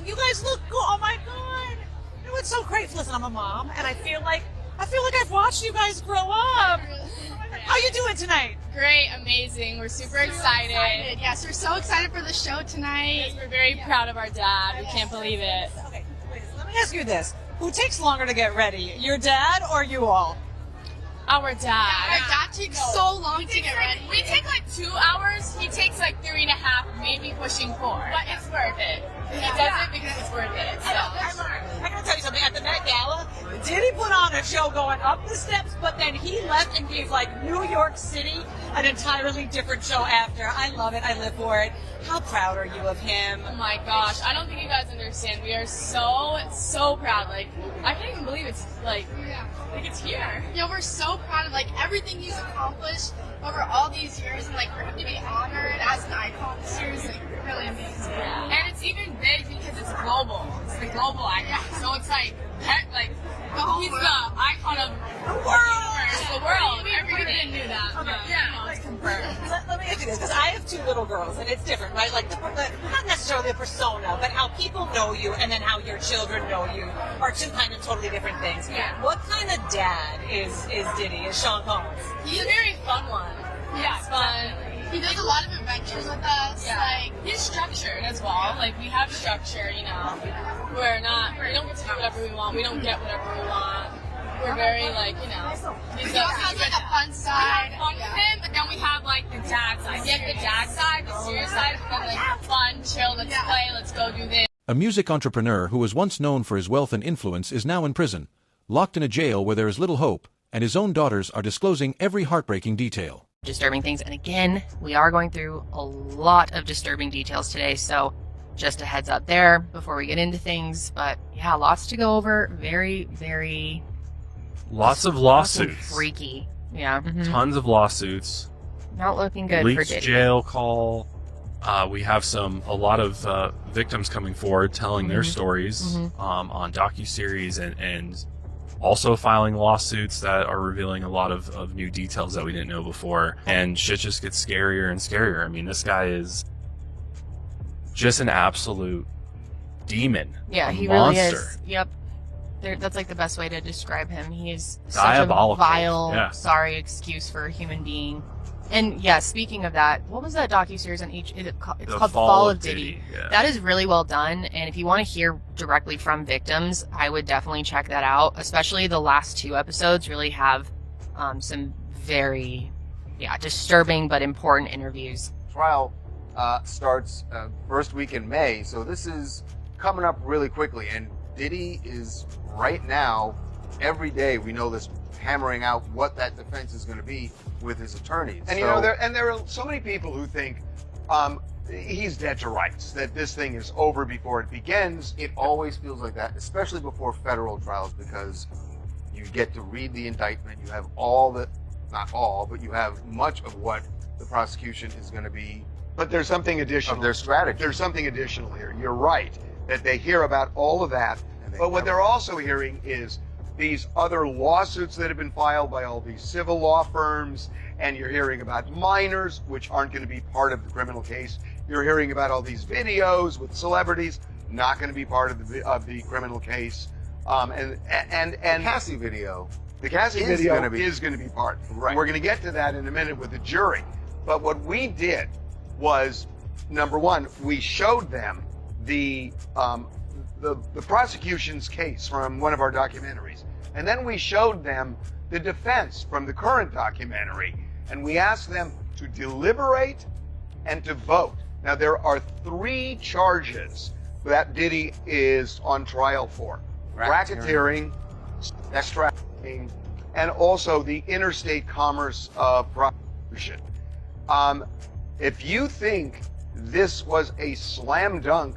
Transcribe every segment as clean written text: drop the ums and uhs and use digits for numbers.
You guys look good. Oh my God. You know, it's so great. Listen, I'm a mom, and I feel like I've watched you guys grow up. How you doing tonight? Great, amazing. We're super excited. Yes, we're so excited for the show tonight. Yes, we're very proud of our dad. We can't believe it. Okay, wait, let me ask you this. Who takes longer to get ready, your dad or you all? Our dad. Our dad takes so long to get ready. We take like 2 hours. He takes like 3.5, maybe pushing 4. But it's worth it. He does it because it's worth it. So. I gotta tell you something. At the Met Gala, Diddy put on a show going up the steps, but then he left and gave like New York City an entirely different show after. I love it. I live for it. How proud are you of him? Oh my gosh, I don't think you guys understand. We are so proud. Like, I can't even believe it's like it's here. Yeah, we're so proud of like everything he's accomplished over all these years, and like for him to be honored as an icon this year is like really amazing. Yeah. And it's even big because it's global. It's the global icon. So it's like he's the icon of the world. Everybody knew that. Okay. Yeah, it's confirmed. Let me ask you this, because I have 2 little girls, and it's different, right? Like, not necessarily a persona, but how people know you and then how your children know you are 2 kind of totally different things. Yeah. What kind of dad is Diddy, is Sean Combs? He's a very fun one. Yeah, it's fun. He does a lot of adventures with us. Yeah. Like he's structured as well. Like we have structure, you know. We don't get to do whatever we want. We don't get whatever we want. We're very like, you know. he also has like a fun side. We have fun with him, but then we have like the dad side. We have the dad side, the serious side, and like fun, chill, let's play, let's go do this. A music entrepreneur who was once known for his wealth and influence is now in prison, locked in a jail where there is little hope, and his own daughters are disclosing every heartbreaking detail. Disturbing things. And again, we are going through a lot of disturbing details today, so just a heads up there before we get into things. But yeah, lots to go over. Very, very... Lots of lawsuits. Freaky. Yeah. Tons of lawsuits. Not looking good Leaked for Diddy. jail call. We have a lot of victims coming forward telling their stories on docuseries and also filing lawsuits that are revealing a lot of new details that we didn't know before. And shit just gets scarier and scarier. I mean, this guy is just an absolute demon. Yeah, he monster. really is. Yep. That's like the best way to describe him. He is such Diabolical. a vile, sorry excuse for a human being. And yeah, speaking of that, what was that docuseries on each? It's called Fall of Diddy. Yeah. That is really well done. And if you want to hear directly from victims, I would definitely check that out. Especially the last 2 episodes really have some very, disturbing but important interviews. Trial starts first week in May, so this is coming up really quickly. And Diddy is right now, every day we know this, hammering out what that defense is going to be with his attorneys. And there are so many people who think he's dead to rights, that this thing is over before it begins. It always feels like that, especially before federal trials, because you get to read the indictment, you have not all, but you have much of what the prosecution is going to be. But there's something additional. Of their strategy. There's something additional here. You're right, that they hear about all of that, but what they're also hearing is these other lawsuits that have been filed by all these civil law firms, and you're hearing about minors, which aren't going to be part of the criminal case. You're hearing about all these videos with celebrities, not going to be part of the criminal case. And the Cassie video. The Cassie video is going to be part. Right. We're going to get to that in a minute with the jury. But what we did was, number one, we showed them the prosecution's case from one of our documentaries. And then we showed them the defense from the current documentary. And we asked them to deliberate and to vote. Now, there are 3 charges that Diddy is on trial for. Racketeering, sex trafficking, and also the interstate commerce of prostitution. If you think this was a slam dunk,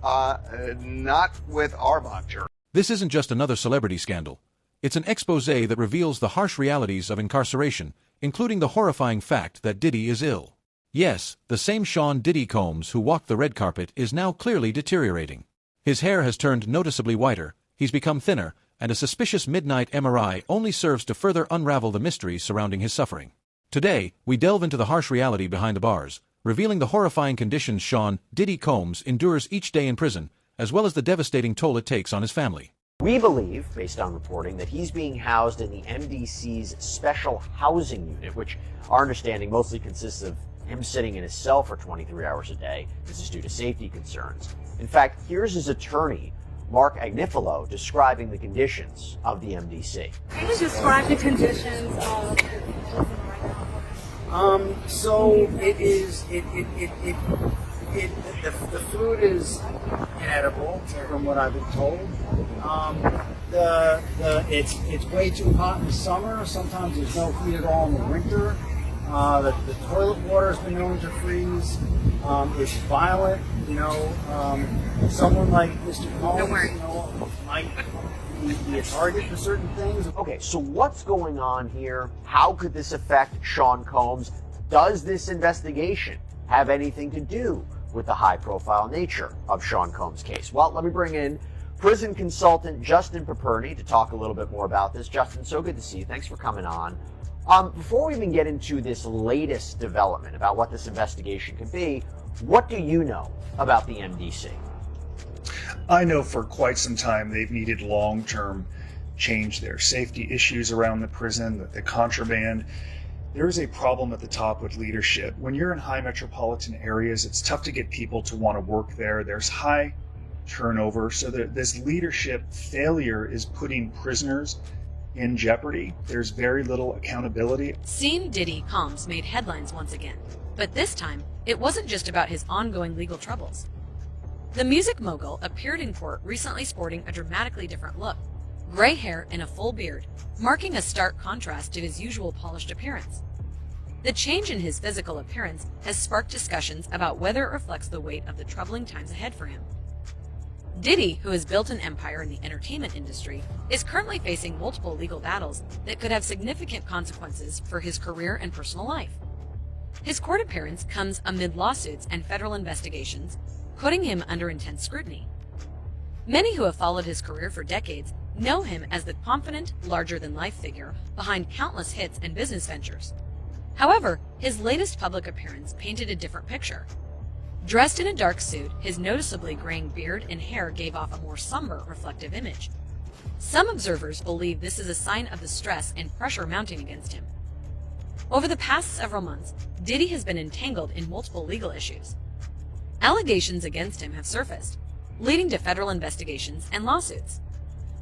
not with our mock jury. This isn't just another celebrity scandal. It's an expose that reveals the harsh realities of incarceration, including the horrifying fact that Diddy is ill. Yes, the same Sean Diddy Combs who walked the red carpet is now clearly deteriorating. His hair has turned noticeably whiter, he's become thinner, and a suspicious midnight MRI only serves to further unravel the mysteries surrounding his suffering. Today, we delve into the harsh reality behind the bars, revealing the horrifying conditions Sean Diddy Combs endures each day in prison, as well as the devastating toll it takes on his family. We believe, based on reporting, that he's being housed in the MDC's special housing unit, which our understanding mostly consists of him sitting in his cell for 23 hours a day. This is due to safety concerns. In fact, here's his attorney, Mark Agnifilo, describing the conditions of the MDC. Can you describe the conditions of the prison right now? So the food is inedible, from what I've been told. It's way too hot in the summer. Sometimes there's no heat at all in the winter. The toilet water has been known to freeze. It's violent. Someone like Mr. Combs, might be a target for certain things. Okay, so what's going on here? How could this affect Sean Combs? Does this investigation have anything to do with the high-profile nature of Sean Combs' case? Well, let me bring in prison consultant Justin Paperny to talk a little bit more about this. Justin, so good to see you. Thanks for coming on. Before we even get into this latest development about what this investigation could be, what do you know about the MDC? I know for quite some time they've needed long-term change there. Safety issues around the prison, the contraband. There is a problem at the top with leadership. When you're in high metropolitan areas, it's tough to get people to want to work there. There's high turnover, so this leadership failure is putting prisoners in jeopardy. There's very little accountability. Scene Diddy Combs made headlines once again, but this time it wasn't just about his ongoing legal troubles. The music mogul appeared in court recently sporting a dramatically different look, gray hair and a full beard, marking a stark contrast to his usual polished appearance. The change in his physical appearance has sparked discussions about whether it reflects the weight of the troubling times ahead for him. Diddy, who has built an empire in the entertainment industry, is currently facing multiple legal battles that could have significant consequences for his career and personal life. His court appearance comes amid lawsuits and federal investigations, putting him under intense scrutiny. Many who have followed his career for decades know him as the confident, larger-than-life figure behind countless hits and business ventures. However, his latest public appearance painted a different picture. Dressed in a dark suit, his noticeably graying beard and hair gave off a more somber, reflective image. Some observers believe this is a sign of the stress and pressure mounting against him. Over the past several months, Diddy has been entangled in multiple legal issues. Allegations against him have surfaced, leading to federal investigations and lawsuits.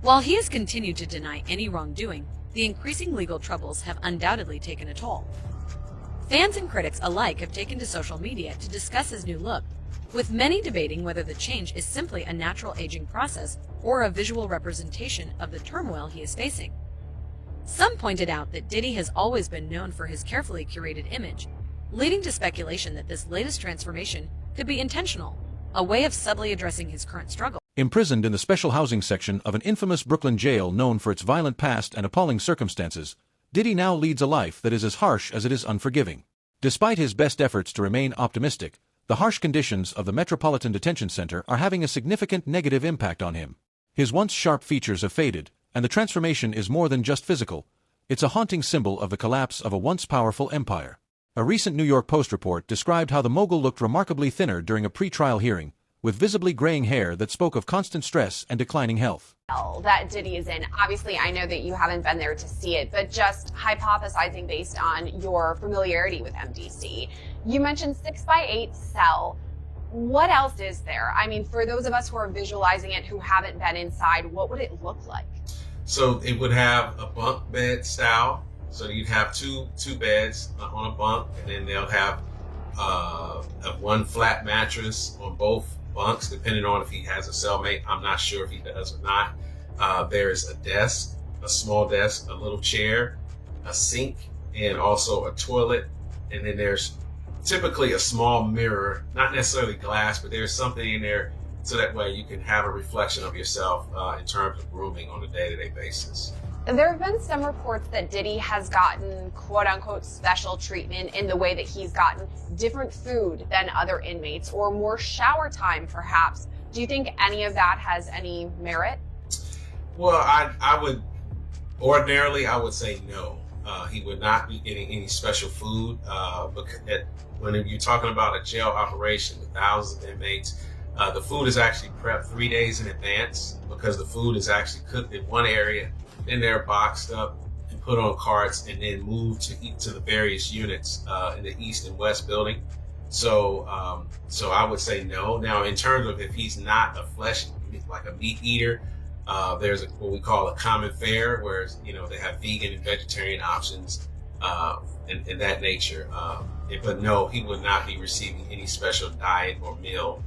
While he has continued to deny any wrongdoing, the increasing legal troubles have undoubtedly taken a toll. Fans and critics alike have taken to social media to discuss his new look, with many debating whether the change is simply a natural aging process or a visual representation of the turmoil he is facing. Some pointed out that Diddy has always been known for his carefully curated image, leading to speculation that this latest transformation could be intentional, a way of subtly addressing his current struggle. Imprisoned in the special housing section of an infamous Brooklyn jail known for its violent past and appalling circumstances, Diddy now leads a life that is as harsh as it is unforgiving. Despite his best efforts to remain optimistic, the harsh conditions of the Metropolitan Detention Center are having a significant negative impact on him. His once sharp features have faded, and the transformation is more than just physical. It's a haunting symbol of the collapse of a once powerful empire. A recent New York Post report described how the mogul looked remarkably thinner during a pre-trial hearing, with visibly graying hair that spoke of constant stress and declining health. That Diddy is in. Obviously, I know that you haven't been there to see it, but just hypothesizing based on your familiarity with MDC. You mentioned 6x8 cell. What else is there? I mean, for those of us who are visualizing it who haven't been inside, what would it look like? So it would have a bunk bed style. So you'd have two beds on a bunk, and then they'll have one flat mattress on both bunks, depending on if he has a cellmate. I'm not sure if he does or not. There's a desk, a small desk, a little chair, a sink, and also a toilet. And then there's typically a small mirror, not necessarily glass, but there's something in there so that way you can have a reflection of yourself in terms of grooming on a day-to-day basis. There have been some reports that Diddy has gotten quote-unquote special treatment in the way that he's gotten different food than other inmates or more shower time, perhaps. Do you think any of that has any merit? Well, I would ordinarily, I would say no. He would not be getting any special food because when you're talking about a jail operation with thousands of inmates, The food is actually prepped 3 days in advance because the food is actually cooked in one area, then they're boxed up and put on carts and then moved to the various units in the East and West building. So I would say no. Now, in terms of if he's not a like a meat eater, there's what we call a common fare, where they have vegan and vegetarian options in that nature. But no, he would not be receiving any special diet or meal.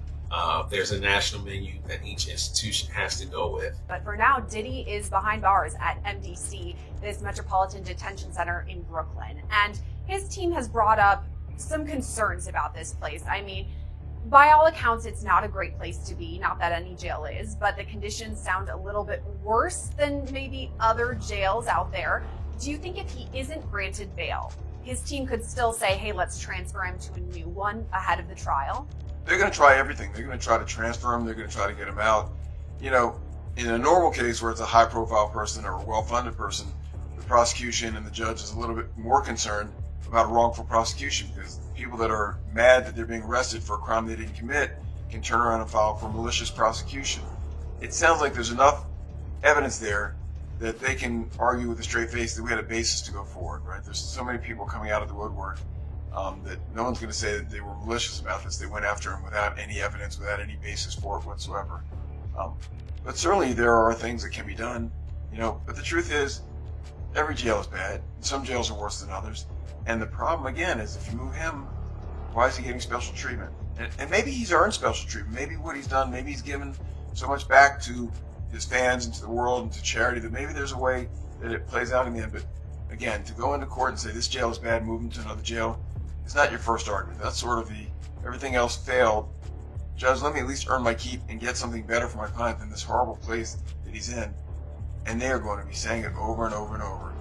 There's a national menu that each institution has to go with. But for now, Diddy is behind bars at MDC, this Metropolitan Detention Center in Brooklyn. And his team has brought up some concerns about this place. I mean, by all accounts, it's not a great place to be. Not that any jail is, but the conditions sound a little bit worse than maybe other jails out there. Do you think if he isn't granted bail, his team could still say, hey, let's transfer him to a new one ahead of the trial? They're going to try everything. They're going to try to transfer him. They're going to try to get him out. In a normal case where it's a high-profile person or a well-funded person, the prosecution and the judge is a little bit more concerned about a wrongful prosecution, because people that are mad that they're being arrested for a crime they didn't commit can turn around and file for malicious prosecution. It sounds like there's enough evidence there that they can argue with a straight face that we had a basis to go forward, right? There's so many people coming out of the woodwork that no one's going to say that they were malicious about this. They went after him without any evidence, without any basis for it whatsoever. But certainly there are things that can be done, but the truth is every jail is bad. Some jails are worse than others. And the problem, again, is if you move him, why is he getting special treatment? And maybe he's earned special treatment. Maybe what he's done, maybe he's given so much back to his fans and to the world and to charity that maybe there's a way that it plays out in the end. But again, to go into court and say this jail is bad, move him to another jail, is not your first argument. That's sort of everything else failed. Judge, let me at least earn my keep and get something better for my client than this horrible place that he's in. And they are going to be saying it over and over and over.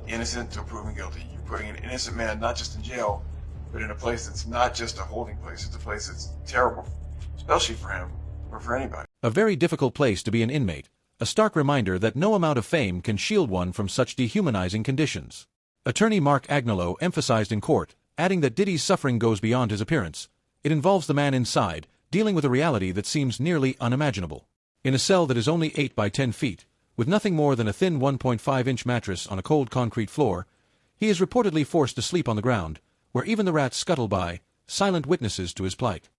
Innocent till proven guilty. You're putting an innocent man not just in jail, but in a place that's not just a holding place. It's a place that's terrible, especially for him or for anybody. A very difficult place to be an inmate, a stark reminder that no amount of fame can shield one from such dehumanizing conditions. Attorney Mark Agnello emphasized in court, adding that Diddy's suffering goes beyond his appearance. It involves the man inside, dealing with a reality that seems nearly unimaginable. In a cell that is only 8 by 10 feet, with nothing more than a thin 1.5-inch mattress on a cold concrete floor, he is reportedly forced to sleep on the ground, where even the rats scuttle by, silent witnesses to his plight.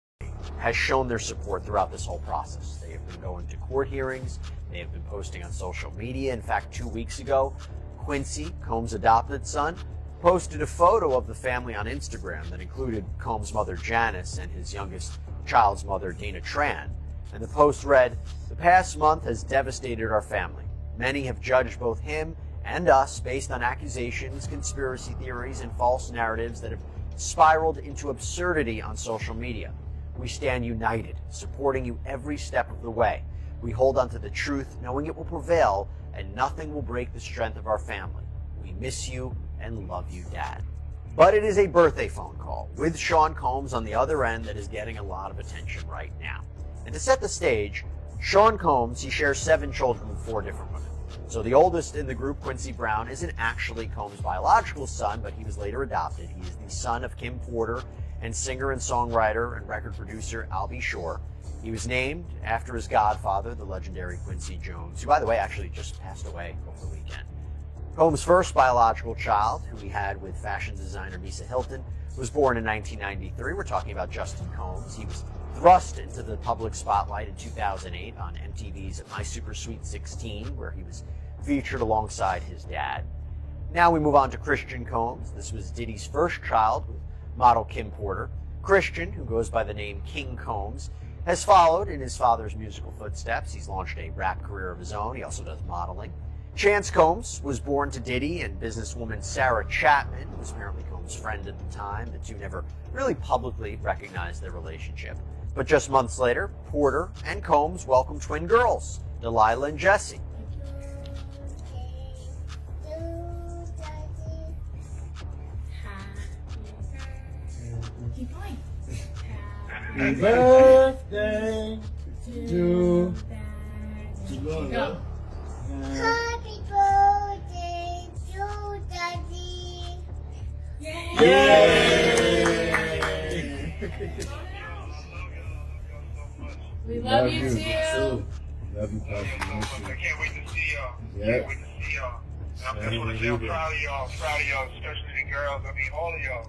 Has shown their support throughout this whole process. They have been going to court hearings. They have been posting on social media. In fact, 2 weeks ago, Quincy, Combs' adopted son, posted a photo of the family on Instagram that included Combs' mother Janice and his youngest child's mother Dana Tran. And the post read, "The past month has devastated our family. Many have judged both him and us based on accusations, conspiracy theories, and false narratives that have spiraled into absurdity on social media. We stand united, supporting you every step of the way. We hold on to the truth, knowing it will prevail, and nothing will break the strength of our family. We miss you and love you, Dad." But it is a birthday phone call with Sean Combs on the other end that is getting a lot of attention right now. And to set the stage, Sean Combs, he shares 7 children with 4 different women. So the oldest in the group, Quincy Brown, isn't actually Combs' biological son, but he was later adopted. He is the son of Kim Porter and singer and songwriter and record producer Albie Shore. He was named after his godfather, the legendary Quincy Jones, who, by the way, actually just passed away over the weekend. Combs' first biological child, who he had with fashion designer Misa Hilton, was born in 1993. We're talking about Justin Combs. He was thrust into the public spotlight in 2008 on MTV's My Super Sweet 16, where he was featured alongside his dad. Now we move on to Christian Combs. This was Diddy's first child with model Kim Porter. Christian, who goes by the name King Combs, has followed in his father's musical footsteps. He's launched a rap career of his own. He also does modeling. Chance Combs was born to Diddy and businesswoman Sarah Chapman, who was apparently Combs' friend at the time. The two never really publicly recognized their relationship. But just months later, Porter and Combs welcomed twin girls, Delilah and Jessie. Keep going. Happy birthday to Go. Happy birthday to Daddy. Yay! Love you too. Love you, Pastor. I can't wait to see y'all. Yeah. Can't wait to see y'all. I'm just want to say I'm proud of y'all, especially the girls. I mean, all of y'all.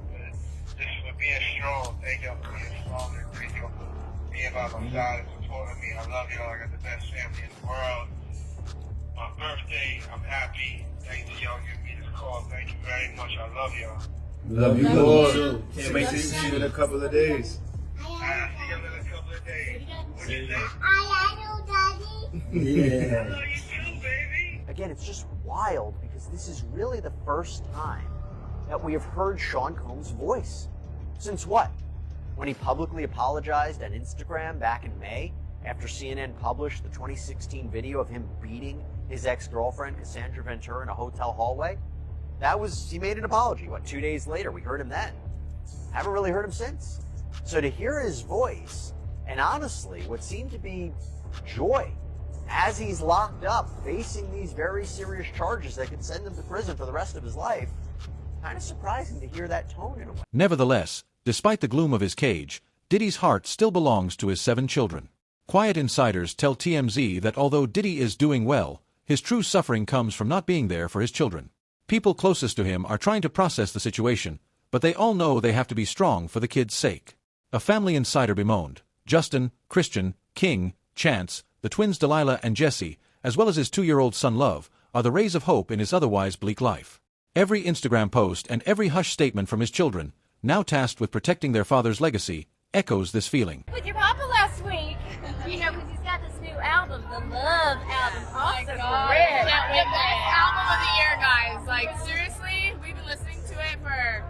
Just for being strong. Thank y'all for being strong and thank y'all for being by my side and supporting me. I love y'all. I got the best family in the world. My birthday, I'm happy. Thank y'all giving me this call. Thank you very much. I love y'all. Love you too. Can't wait to see you in a couple of days. I'll see y'all in a couple of days. What you say? I love you, Daddy. Yeah. I love you too, baby. Again, it's just wild because this is really the first time that we have heard Sean Combs' voice. Since what? When he publicly apologized on Instagram back in May after CNN published the 2016 video of him beating his ex-girlfriend Cassandra Ventura in a hotel hallway? He made an apology. 2 days later? We heard him then. Haven't really heard him since. So to hear his voice, and honestly, what seemed to be joy as he's locked up, facing these very serious charges that could send him to prison for the rest of his life, kind of surprising to hear that tone in a way. Nevertheless, despite the gloom of his cage, Diddy's heart still belongs to his 7 children. Quiet insiders tell TMZ that although Diddy is doing well, his true suffering comes from not being there for his children. People closest to him are trying to process the situation, but they all know they have to be strong for the kids' sake. A family insider bemoaned, Justin, Christian, King, Chance, the twins Delilah and Jesse, as well as his 2-year-old son Love, are the rays of hope in his otherwise bleak life. Every Instagram post and every hush statement from his children, now tasked with protecting their father's legacy, echoes this feeling. With your papa last week, you know, because he's got this new album, the Love album. Oh my Awesome. God. Red. Can't wait. Best album of the year, guys. Like, seriously, we've been listening to it for,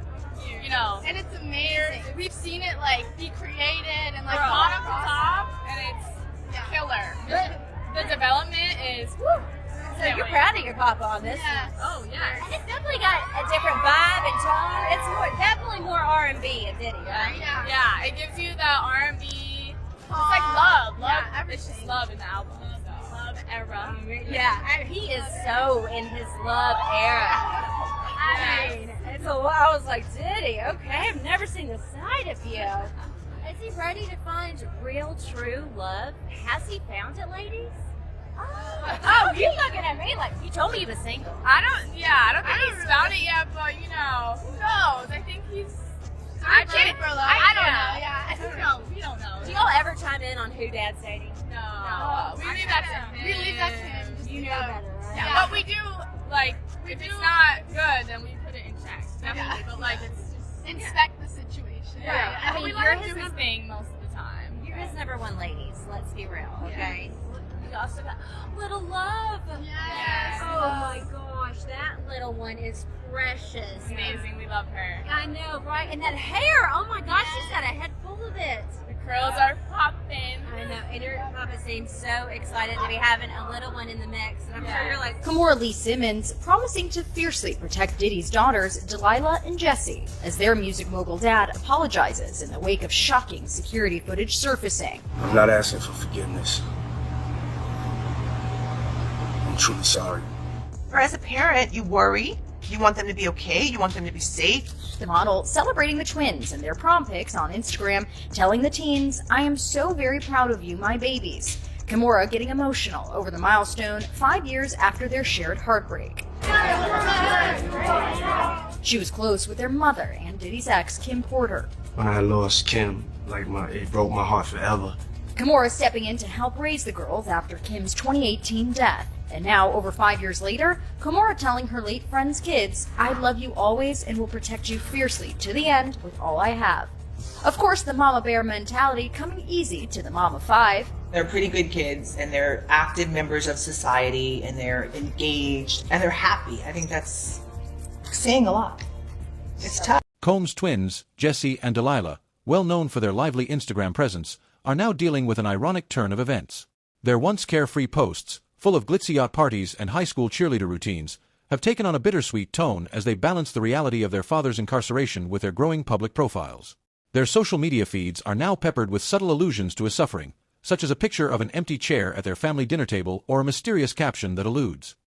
you know. And it's amazing. We've seen it like be created and like bottom to top, and it's killer. The development is, woo. So you're proud of your papa on this? Yeah. Oh, yeah. And it's definitely got a different vibe and tone. It's definitely more R&B and Diddy, right? Yeah, it gives you the R&B. It's like love. It's just love in the album. So. Love era. Yeah, he is so in his love era. I mean, I was like, Diddy, okay, I've never seen this side of you. Is he ready to find real, true love? Has he found it, ladies? Oh, you're looking at me like you told me he was single. I don't think he's found it yet, but you know, who knows? I think he's. I don't know. We don't know. Do y'all ever chime in on who Dad's dating? No. We leave that to him. We leave that to him. You know better, right? Yeah, but we do like if it's not good, then we put it in check. Definitely, but like it's just inspect the situation. Yeah. I mean, we let him do his thing most of the time. You're his number one, ladies. Let's be real, okay? We also got Little Love. Yes. Oh my gosh, that little one is precious. Amazing. We love her. I know, right? And that hair. Oh my gosh, she's got a head full of it. The curls are popping. I know. And your papa seems so excited to be having a little one in the mix. And I'm sure you're like. Kimora Lee Simmons promising to fiercely protect Diddy's daughters, Delilah and Jesse, as their music mogul dad apologizes in the wake of shocking security footage surfacing. I'm not asking for forgiveness. I'm truly sorry. Or as a parent, you worry. You want them to be okay. You want them to be safe. The model celebrating the twins and their prom pics on Instagram, telling the teens, "I am so very proud of you, my babies." Kimora getting emotional over the milestone 5 years after their shared heartbreak. She was close with their mother and Diddy's ex, Kim Porter. When I lost Kim, it broke my heart forever. Kimora stepping in to help raise the girls after Kim's 2018 death. And now, over 5 years later, Kimora telling her late friend's kids, "I love you always and will protect you fiercely to the end with all I have." Of course, the mama bear mentality coming easy to the mom of 5. They're pretty good kids, and they're active members of society, and they're engaged, and they're happy. I think that's saying a lot. It's tough. Combs twins, Jesse and Delilah, well known for their lively Instagram presence, are now dealing with an ironic turn of events. Their once carefree posts, full of glitzy yacht parties and high school cheerleader routines, have taken on a bittersweet tone as they balance the reality of their father's incarceration with their growing public profiles. Their social media feeds are now peppered with subtle allusions to his suffering, such as a picture of an empty chair at their family dinner table or a mysterious caption that alludes,